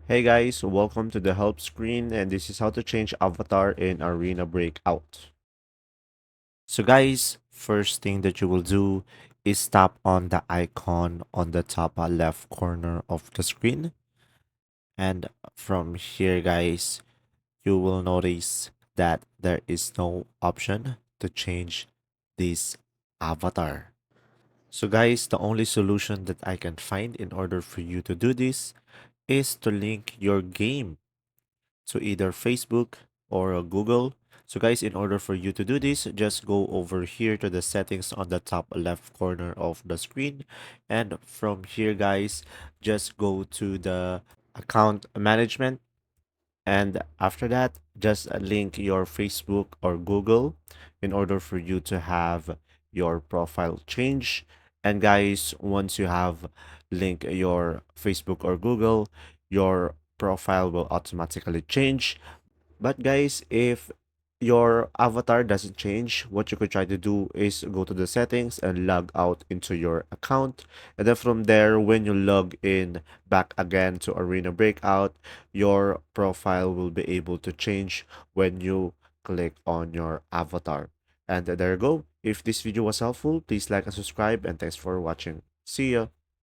Hey guys, welcome to the help screen, and this is how to change avatar in Arena Breakout. So guys, first thing that you will do is tap on the icon on the top left corner of the screen. And from here guys, you will notice that there is no option to change this avatar. So guys, the only solution that I can find in order for you to do this is to link your game to either Facebook or Google. So guys, in order for you to do this, just go over here to the settings on the top left corner of the screen. And from here, guys, just go to the account management. And after that, just link your Facebook or Google in order for you to have your profile change. And guys, once you have link your Facebook or Google, your profile will automatically change. But guys, if your avatar doesn't change, what you could try to do is go to the settings and log out into your account. And then from there, when you log in back again to Arena Breakout, your profile will be able to change when you click on your avatar. And there you go. If this video was helpful, please like and subscribe, and thanks for watching. See ya.